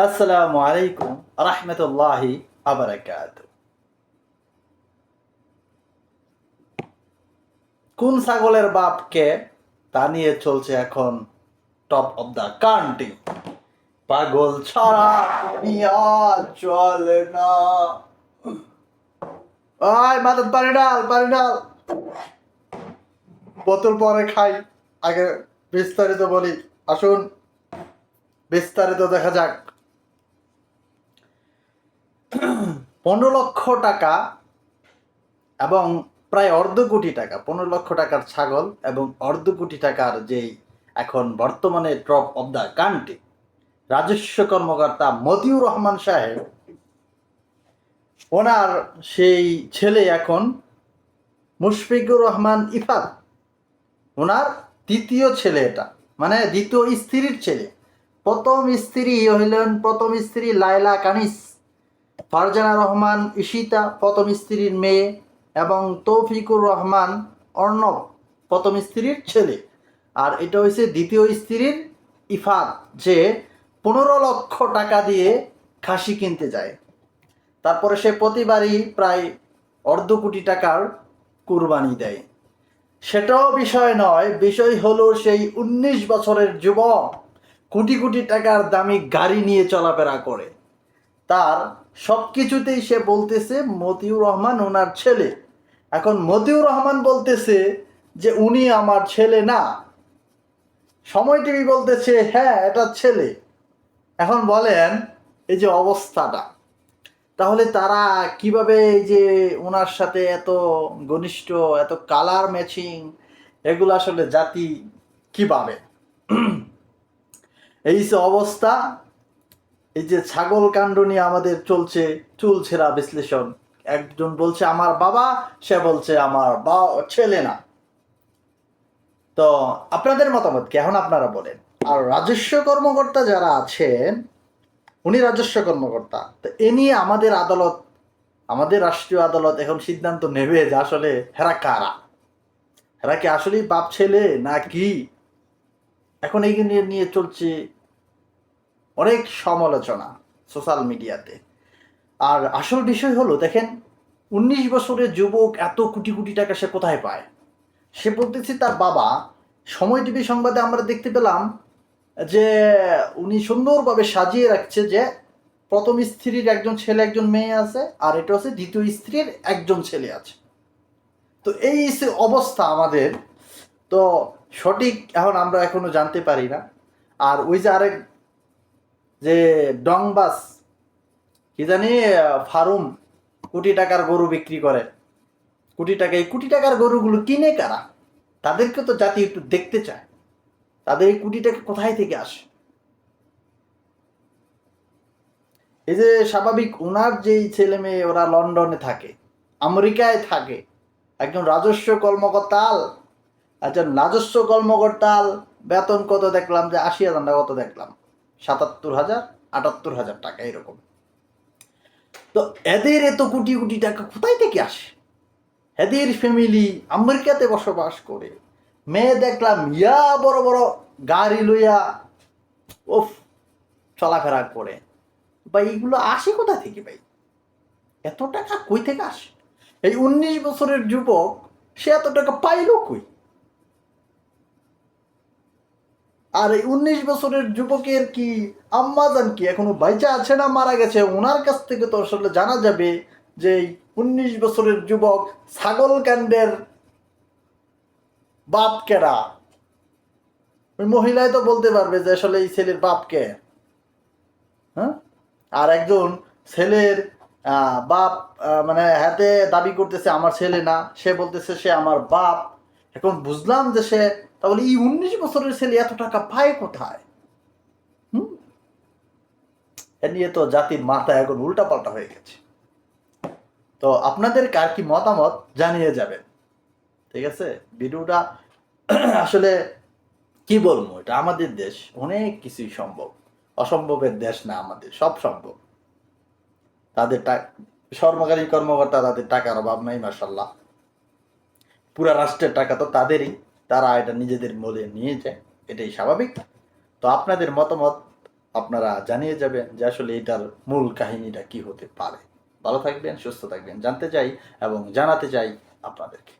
আসসালামু আলাইকুম রাহমাতুল্লাহি ওয়া বারাকাতুহু। কোন ছাগলের বাপকে তা নিয়ে চলছে এখন টপ অফ দ্য কান্ট্রি। পাগল ছাড়া দুনিয়া চলে না। আয় মাদত পানি ডাল। বোতল পরে খাই, আগে বিস্তারিত বলি। আসুন বিস্তারিত দেখা যাক। 15 লক্ষ টাকা এবং প্রায় অর্ধ কোটি টাকা, 15 লক্ষ টাকার ছাগল এবং অর্ধ কোটি টাকার যেই এখন বর্তমানে টপ অফ দ্য কান্ট্রি রাজস্ব কর্মকর্তা মতিউর রহমান সাহেব, ওনার সেই ছেলে এখন মুশফিকুর রহমান ইফাত, ওনার দ্বিতীয় ছেলে, এটা মানে দ্বিতীয় স্ত্রীর ছেলে। প্রথম স্ত্রী লায়লা কানিস, ফারজানা রহমান ঈশিতা প্রথম স্ত্রীর মেয়ে, এবং তৌফিকুর রহমান অর্ণব প্রথম স্ত্রীর ছেলে। আর এটা হয়েছে দ্বিতীয় স্ত্রীর ইফাত, যে 15 লক্ষ টাকা দিয়ে খাসি কিনতে যায়। তারপরে সে প্রতিবারই প্রায় অর্ধ কোটি টাকার কুরবানি দেয়। সেটাও বিষয় নয়, বিষয় হলো সেই 19 বছরের যুবক কোটি কোটি টাকার দামি গাড়ি নিয়ে চলাফেরা করে। তার সব কিছুতেই সে বলতেছে মতিউর রহমান ওনার ছেলে। এখন মতিউর রহমান বলতেছে যে উনি আমার ছেলে না, সময় টিভি বলতেছে হ্যাঁ এটা ছেলে। এখন বলেন এই যে অবস্থাটা, তাহলে তারা কিভাবে এই যে ওনার সাথে এত ঘনিষ্ঠ, এত কালার ম্যাচিং, এগুলো আসলে জাতি কিভাবে? এই যে অবস্থা, এই যে ছাগল কাণ্ড নিয়ে আমাদের চলছে চুলছেরা বিশ্লেষণ। একজন বলছে আমার বাবা, সে বলছে আমার ছেলে না। তো আপনাদের মতামত কি এখন আপনারা বলেন। আর রাজস্ব কর্মকর্তা যারা আছেন, উনি রাজস্ব কর্মকর্তা, তো এ নিয়ে আমাদের আদালত, আমাদের রাষ্ট্রীয় আদালত এখন সিদ্ধান্ত নেবে যে আসলে হেরা কারা, হেরা কি আসলেই বাপ ছেলে না কি। এখন এই নিয়ে চলছে অনেক সমালোচনা সোশ্যাল মিডিয়াতে। আর আসল বিষয় হলো দেখেন, 19 বছরের যুবক এত কোটি কোটি টাকা সে কোথায় পায়? সে বলতেছে তার বাবা। সময় টিভি সংবাদে আমরা দেখতে পেলাম যে উনি সুন্দরভাবে সাজিয়ে রাখছে যে প্রথম স্ত্রীর একজন ছেলে একজন মেয়ে আছে, আর এটা হচ্ছে দ্বিতীয় স্ত্রীর একজন ছেলে আছে। তো এই অবস্থা আমাদের, তো সঠিক এখন আমরা এখনো জানতে পারি না। আর ওই যে আরেক যে ডংবাস কি জানি ফার্ম, কোটি টাকার গরু বিক্রি করে, কোটি টাকার গরুগুলো কিনে কারা? তাদেরকে তো জাতি একটু দেখতে চায়, তাদের এই কোটি টাকা কোথায় থেকে আসে? এই যে স্বাভাবিক ওনার যেই ছেলে মেয়ে ওরা লন্ডনে থাকে, আমেরিকায় থাকে, একজন রাজস্ব কর্মকর্তাল বেতন কত দেখলাম যে 80,000 টাকা, কত দেখলাম 77,000 78,000 টাকা এরকম। তো এদের এত কোটি কোটি টাকা কোথায় থেকে আসে? এদের ফ্যামিলি আমেরিকাতে বসবাস করে, মেয়ে দেখলাম ইয়া বড় বড় গাড়ি লইয়া ওফ চলাফেরা করে। ভাই এইগুলো আসে কোথা থেকে? ভাই এত টাকা কই থেকে আসে? এই 19 বছরের যুবক সে এত টাকা পাইল কই? আর এই 19 বছরের যুবকের কি আম্মাজান কি এখনো বাইচা আছে না মারা গেছে? ওনার কাছ থেকে তো আসলে জানা যাবে যে 19 বছরের যুবক ছাগল কাণ্ডের বাপ কেরা। ওই মহিলাই তো বলতে পারবে যে আসলে এই ছেলের বাপ কে। হ্যাঁ, আর একজন ছেলের বাপ মানে হাতে দাবি করতেছে আমার ছেলে না, সে বলতেছে সে আমার বাপ। এখন বুঝলাম যে সে তাহলে এই 19 বছরের ছেলে এত টাকা পায় কোথায়? হুম, এ নিয়ে তো জাতির মাথা এখন উল্টাপাল্টা হয়ে গেছে। তো আপনাদের কার কি মতামত জানিয়ে যাবেন, ঠিক আছে? ভিডিওটা আসলে কি বলবো, এটা আমাদের দেশ, অনেক কিছুই সম্ভব, অসম্ভবের দেশ না আমাদের, সব সম্ভব। তাদের সরকারি কর্মকর্তা, তাদের টাকার অভাব নাই মাশাল্লাহ, পুরা রাষ্ট্রের টাকা তো তাদেরই, তারা এটা নিজেদের মূল্যে নিয়ে যায়, এটাই স্বাভাবিক। তো আপনাদের মতামত আপনারা জানিয়ে যাবেন যে আসলে এটার মূল কাহিনীটা কি হতে পারে। ভালো থাকবেন, সুস্থ থাকবেন, জানতে চাই এবং জানাতে চাই আপনাদেরকে।